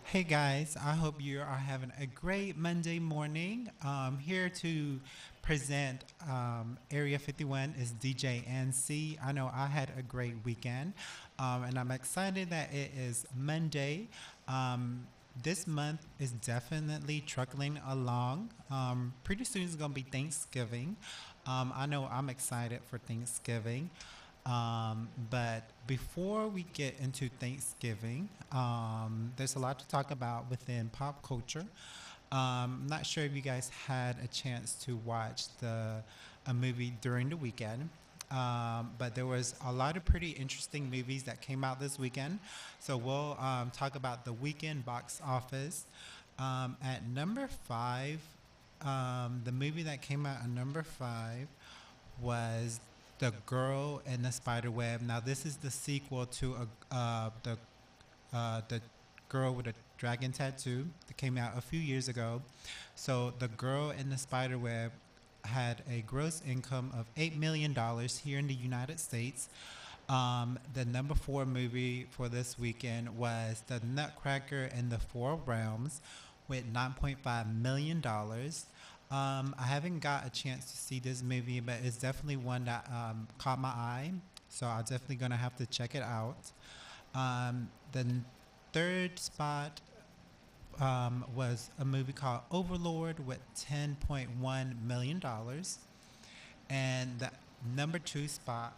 Hey guys, I hope you are having a great Monday morning. Here to present Area 51 is DJ NC. I know I had a great weekend, and I'm excited that it is Monday. Um, this month is definitely truckling along. Pretty soon it's going to be Thanksgiving. I know I'm excited for Thanksgiving. But before we get into Thanksgiving, there's a lot to talk about within pop culture. I'm not sure if you guys had a chance to watch a movie during the weekend, but there was a lot of pretty interesting movies that came out this weekend. So we'll talk about the weekend box office. At number five, the movie that came out at number five was The Girl in the Spider Web. Now, this is the sequel to the Girl with a Dragon Tattoo that came out a few years ago. So, The Girl in the Spider Web had a gross income of $8 million here in the United States. The number four movie for this weekend was The Nutcracker and the Four Realms with $9.5 million. I haven't got a chance to see this movie, but it's definitely one that caught my eye. So I'm definitely gonna have to check it out. The third spot was a movie called Overlord with $10.1 million, and the number two spot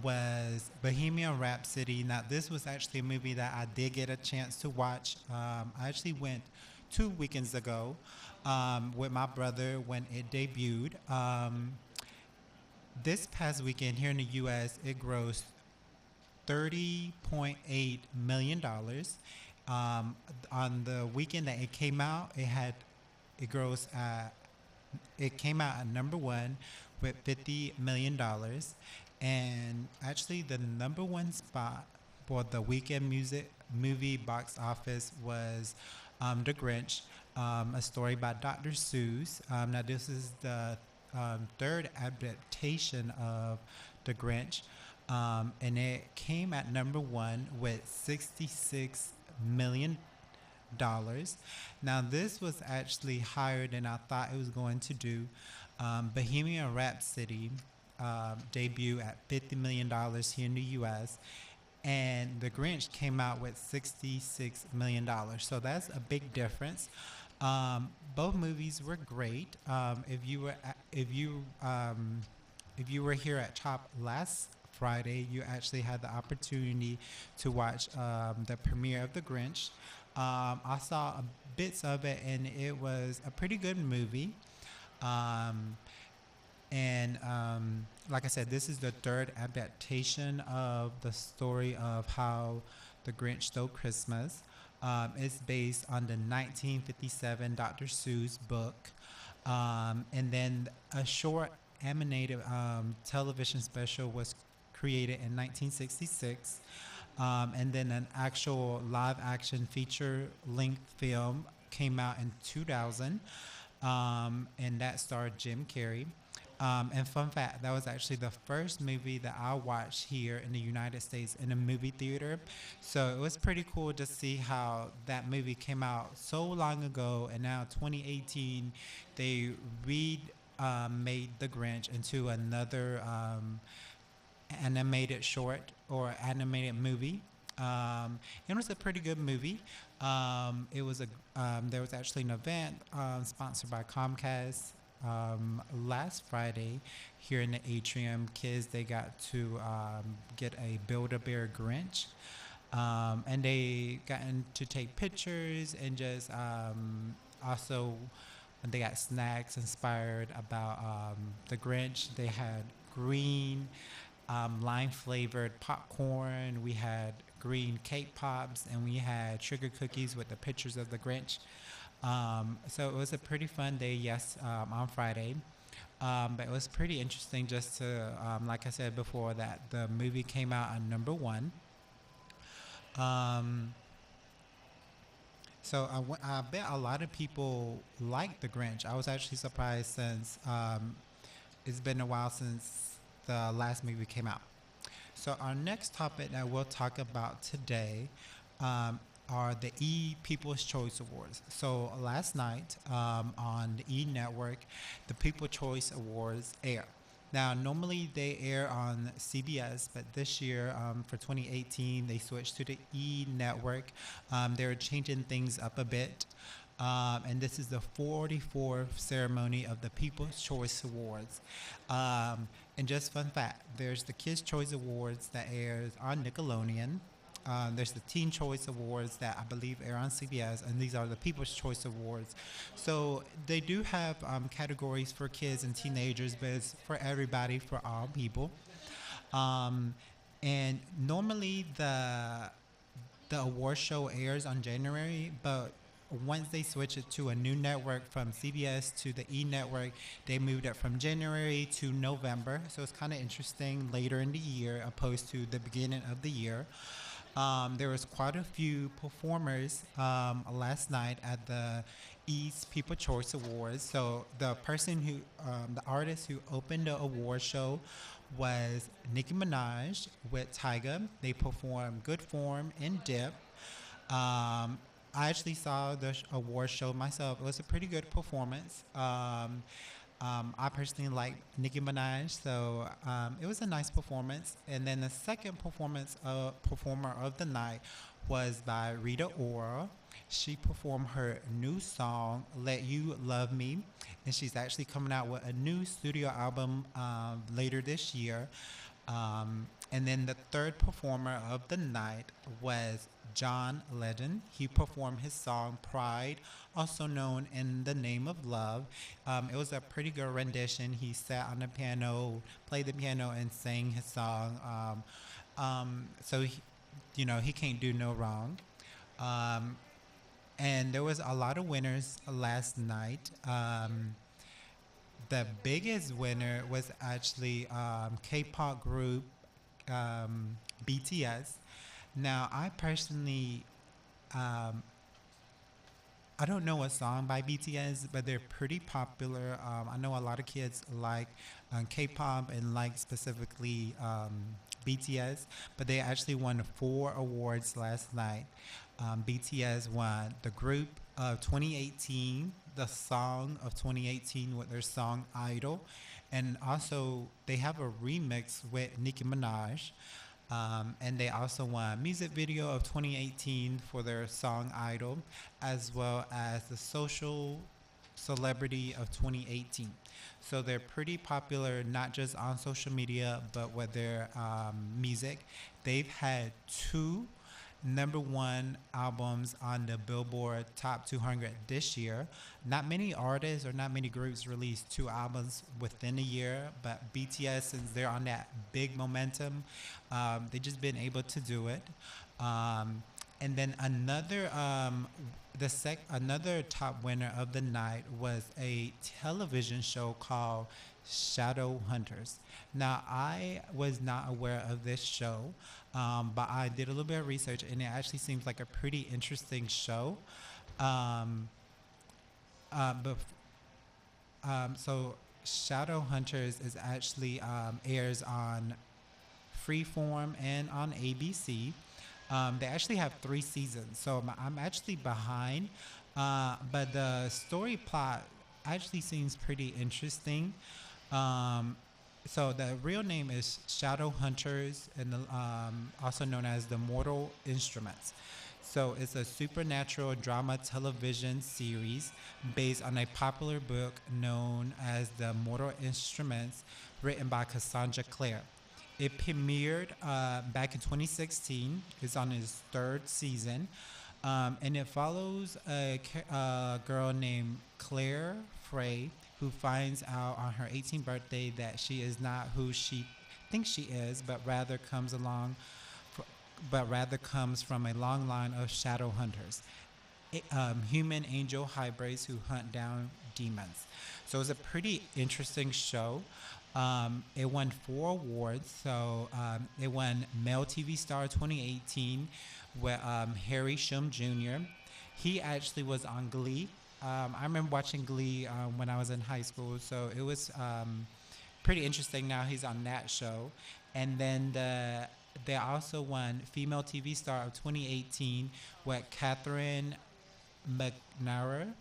was Bohemian Rhapsody. Now, this was actually a movie that I did get a chance to watch. I actually went 2 weekends ago with my brother when it debuted. This past weekend here in the U.S., it grossed $30.8 million. On the weekend that it came out, it grossed it came out at number one with $50 million, and actually the number one spot for the weekend music movie box office was The Grinch, a story by Dr. Seuss. Now this is the third adaptation of The Grinch, and it came at number one with $66 million. Now, this was actually higher than I thought it was going to do. Bohemian Rhapsody debut at $50 million here in the US, and The Grinch came out with $66 million. So that's a big difference. Both movies were great. If you were here at Chop last Friday, you actually had the opportunity to watch the premiere of The Grinch. I saw bits of it, and it was a pretty good movie. Um, and like I said, this is the third adaptation of the story of how the Grinch stole Christmas. It's based on the 1957 Dr. Seuss book. And then a short animated television special was created in 1966. And then an actual live action feature length film came out in 2000, and that starred Jim Carrey. And fun fact, that was actually the first movie that I watched here in the United States in a movie theater. So it was pretty cool to see how that movie came out so long ago, and now 2018, they made The Grinch into another animated short or animated movie. It was a pretty good movie. It was a There was actually an event sponsored by Comcast last Friday here in the atrium. Kids, they got to get a Build-A-Bear Grinch, and they gotten to take pictures and just also they got snacks inspired about the Grinch. They had green lime flavored popcorn. We had green cake pops, and we had sugar cookies with the pictures of the Grinch. So it was a pretty fun day, yes, on Friday. But it was pretty interesting just to, like I said before, that the movie came out on number one. Um, I bet a lot of people like The Grinch. I was actually surprised since it's been a while since the last movie came out. So our next topic that we'll talk about today, um, are the E People's Choice Awards. So last night on the E Network, the People's Choice Awards air. Now, normally they air on CBS, but this year for 2018, they switched to the E Network. They're changing things up a bit. And this is the 44th ceremony of the People's Choice Awards. And just fun fact, there's the Kids' Choice Awards that airs on Nickelodeon. There's the Teen Choice Awards that I believe air on CBS, and these are the People's Choice Awards. So they do have categories for kids and teenagers, but it's for everybody, for all people. Um, and normally the award show airs on January, but once they switch it to a new network from CBS to the E network, they moved it from January to November. So it's kind of interesting later in the year opposed to the beginning of the year. There was quite a few performers last night at the East People Choice Awards. So the artist who opened the award show was Nicki Minaj with Tyga. They performed Good Form and Dip. I actually saw the award show myself. It was a pretty good performance. I personally like Nicki Minaj, so it was a nice performance. And then the second performer of the night was by Rita Ora. She performed her new song, "Let You Love Me," and she's actually coming out with a new studio album later this year. And then the third performer of the night was John Legend. He performed his song Pride, also known in the name of love. It was a pretty good rendition. He sat on the piano, played the piano, and sang his song. So, he can't do no wrong. Um, and there was a lot of winners last night. The biggest winner was actually K-pop group BTS. Now, I personally, um, I don't know a song by BTS, but they're pretty popular. I know a lot of kids like K-pop and like specifically BTS, but they actually won 4 awards last night. BTS won the group of 2018, the song of 2018 with their song Idol, and also they have a remix with Nicki Minaj. And they also won music video of 2018 for their song Idol, as well as the social celebrity of 2018. So they're pretty popular, not just on social media, but with their music. They've had 2 number 1 albums on the Billboard Top 200 this year. Not many artists or not many groups release 2 albums within a year, but BTS, since they're on that big momentum, they just been able to do it. And then another top winner of the night was a television show called Shadow Hunters. Now, I was not aware of this show, but I did a little bit of research, and it actually seems like a pretty interesting show. Um, but so Shadow Hunters is actually airs on Freeform and on ABC. They actually have 3 seasons, so I'm actually behind. But the story plot actually seems pretty interesting. Um, so the real name is Shadow Hunters, and also known as the Mortal Instruments. So it's a supernatural drama television series based on a popular book known as The Mortal Instruments, written by Cassandra Clare. It premiered back in 2016. It's on its 3rd season. And it follows a girl named Claire Frey who finds out on her 18th birthday that she is not who she thinks she is, but rather comes from a long line of shadow hunters, human angel hybrids who hunt down demons. So it's a pretty interesting show. It won 4 awards. So it won Male TV Star 2018 with Harry Shum Jr. He actually was on Glee. I remember watching Glee when I was in high school, so it was pretty interesting. Now he's on that show. And then they also won Female TV Star of 2018 with Catherine McNamara.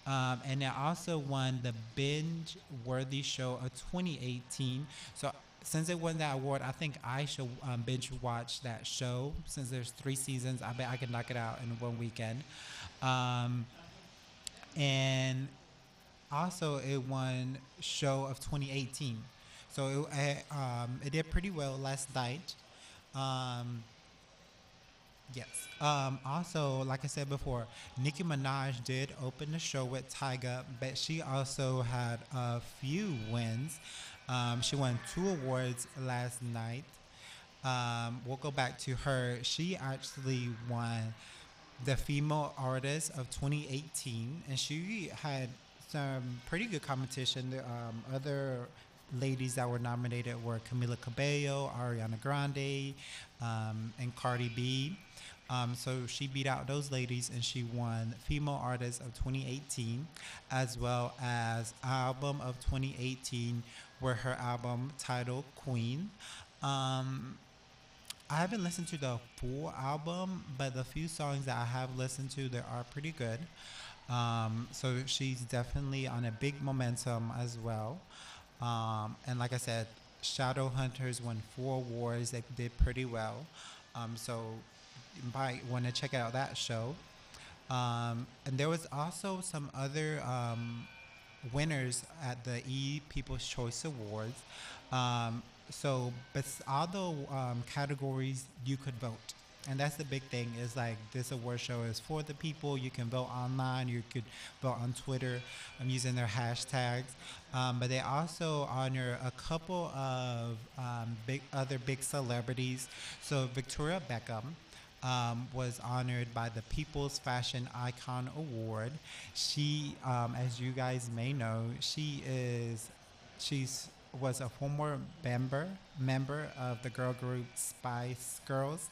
And they also won the Binge Worthy Show of 2018. So since it won that award, I think I should binge watch that show. Since there's 3 seasons, I bet I can knock it out in one weekend. Um, and also, it won Show of 2018. So it did pretty well last night. Um, Yes. Also, like I said before, Nicki Minaj did open the show with Tyga, but she also had a few wins. She won 2 awards last night. We'll go back to her. She actually won the Female Artist of 2018, and she had some pretty good competition. The other ladies that were nominated were Camila Cabello, Ariana Grande, and Cardi B. So she beat out those ladies and she won Female Artist of 2018, as well as Album of 2018, where her album titled Queen. Um, I haven't listened to the full album, but the few songs that I have listened to, they are pretty good. So she's definitely on a big momentum as well. And like I said, Shadowhunters won 4 awards. They did pretty well. So you might want to check out that show. And there was also some other winners at the People's Choice Awards. But all the categories you could vote. And that's the big thing is like this award show is for the people. You can vote online. You could vote on Twitter using their hashtags. But they also honor a couple of big celebrities. So Victoria Beckham was honored by the People's Fashion Icon Award. She, as you guys may know, she's was a former member of the girl group Spice Girls.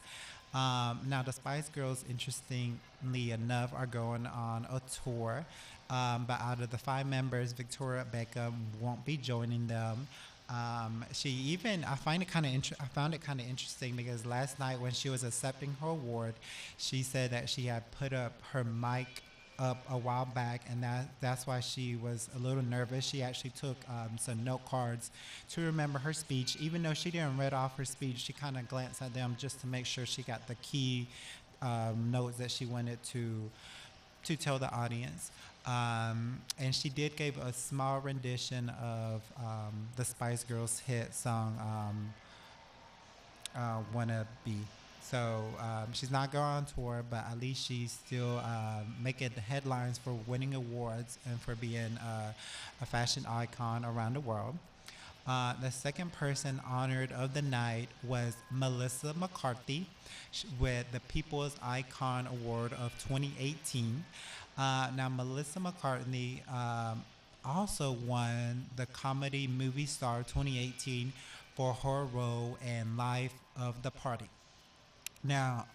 Now the Spice Girls, interestingly enough, are going on a tour. But out of the 5 members, Victoria Beckham won't be joining them. I found it kind of interesting because last night when she was accepting her award, she said that she had put up her mic up a while back, and that's why she was a little nervous. She actually took some note cards to remember her speech. Even though she didn't read off her speech, she kind of glanced at them just to make sure she got the key notes that she wanted to tell the audience. And she did give a small rendition of the Spice Girls hit song "Wanna Be." So she's not going on tour, but at least she's still making the headlines for winning awards and for being a fashion icon around the world. The second person honored of the night was Melissa McCarthy with the People's Icon Award of 2018. Now, Melissa McCartney also won the Comedy Movie Star 2018 for her role in Life of the Party. Now,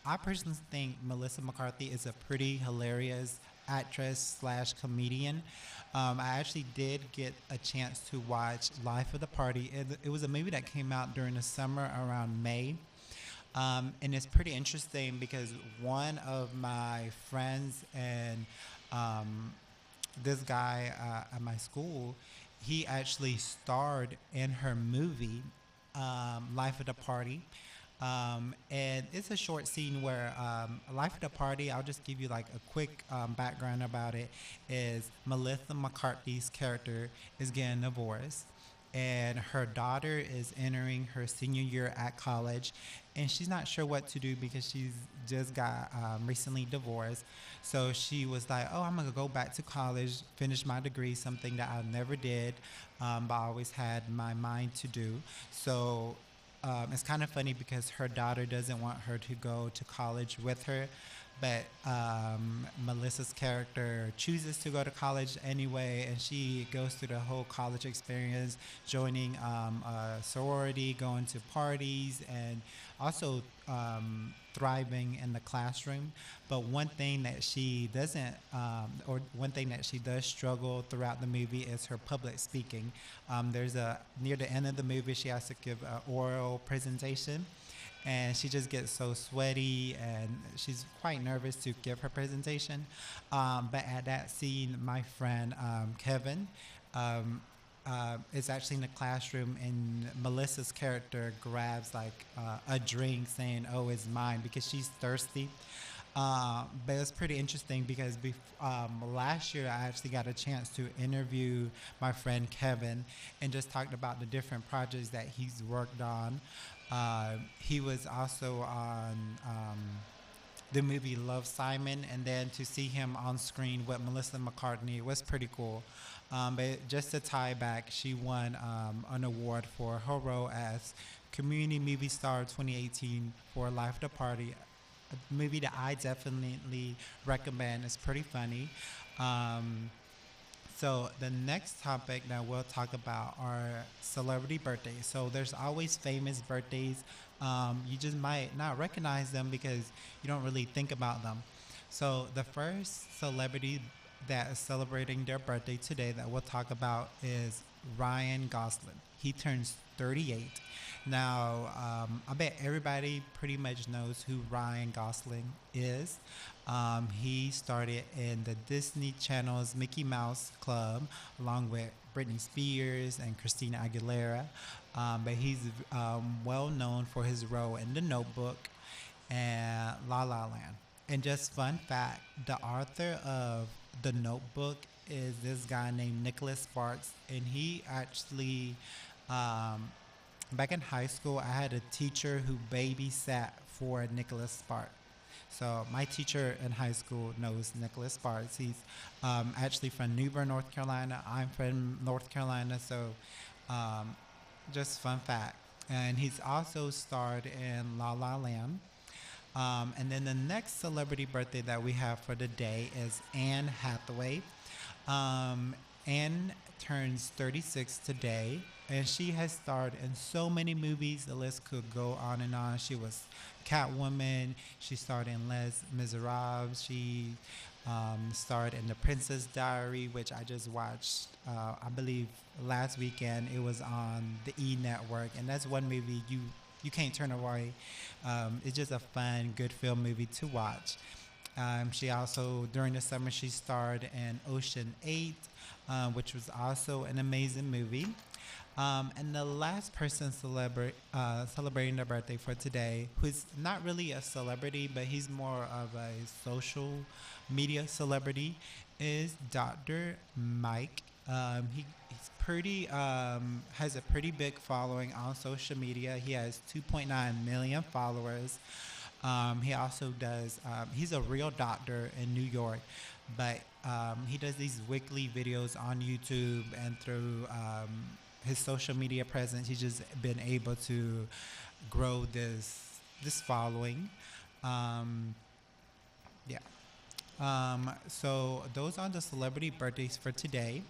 I personally think Melissa McCarthy is a pretty hilarious actress slash comedian. I actually did get a chance to watch Life of the Party. It was a movie that came out during the summer around May. And it's pretty interesting because one of my friends and this guy at my school, he actually starred in her movie, Life of the Party. And it's a short scene where Life of the Party, I'll just give you like a quick background about it, is Melissa McCarthy's character is getting divorced. And her daughter is entering her senior year at college, and she's not sure what to do because she's just got recently divorced. So she was like, "Oh, I'm gonna go back to college, finish my degree," something that I never did, but I always had my mind to do. So it's kind of funny because her daughter doesn't want her to go to college with her, but Melissa's character chooses to go to college anyway, and she goes through the whole college experience, joining a sorority, going to parties, and also thriving in the classroom. But one thing that she doesn't, or one thing that she does struggle throughout the movie is her public speaking. There's near the end of the movie, she has to give an oral presentation, and she just gets so sweaty and she's quite nervous to give her presentation. But at that scene, my friend Kevin um, is actually in the classroom, and Melissa's character grabs like a drink, saying, "Oh, it's mine," because she's thirsty. But it's pretty interesting because last year I actually got a chance to interview my friend Kevin and just talked about the different projects that he's worked on. He was also on the movie Love Simon, and then to see him on screen with Melissa McCartney was pretty cool. But just to tie back, she won an award for her role as Community Movie Star 2018 for Life of the Party, a movie that I definitely recommend. It's pretty funny. Um, so the next topic that we'll talk about are celebrity birthdays. So there's always famous birthdays. You just might not recognize them because you don't really think about them. So the first celebrity that is celebrating their birthday today that we'll talk about is Ryan Gosling. He turns 38. Now, I bet everybody pretty much knows who Ryan Gosling is. He started in the Disney Channel's Mickey Mouse Club along with Britney Spears and Christina Aguilera. But he's well known for his role in The Notebook and La La Land. And just fun fact, the author of The Notebook is this guy named Nicholas Sparks, and he actually um, back in high school, I had a teacher who babysat for Nicholas Sparks. So my teacher in high school knows Nicholas Sparks. He's actually from New Bern, North Carolina. I'm from North Carolina, so um, just fun fact. And he's also starred in La La Land. And then the next celebrity birthday that we have for the day is Anne Hathaway. Anne turns 36 today, and she has starred in so many movies. The list could go on and on. She was Catwoman. She starred in Les Miserables. She starred in The Princess Diary, which I just watched. I believe last weekend. It was on the E Network, and that's one movie you can't turn away. It's just a fun, good film movie to watch. She also, during the summer, she starred in Ocean 8, which was also an amazing movie. And the last person celebrating their birthday for today, who's not really a celebrity, but he's more of a social media celebrity, is Dr. Mike. He's pretty has a pretty big following on social media. He has 2.9 million followers. He also does. He's a real doctor in New York, but he does these weekly videos on YouTube and through his social media presence. He's just been able to grow this following. Um, yeah. So those are the celebrity birthdays for today.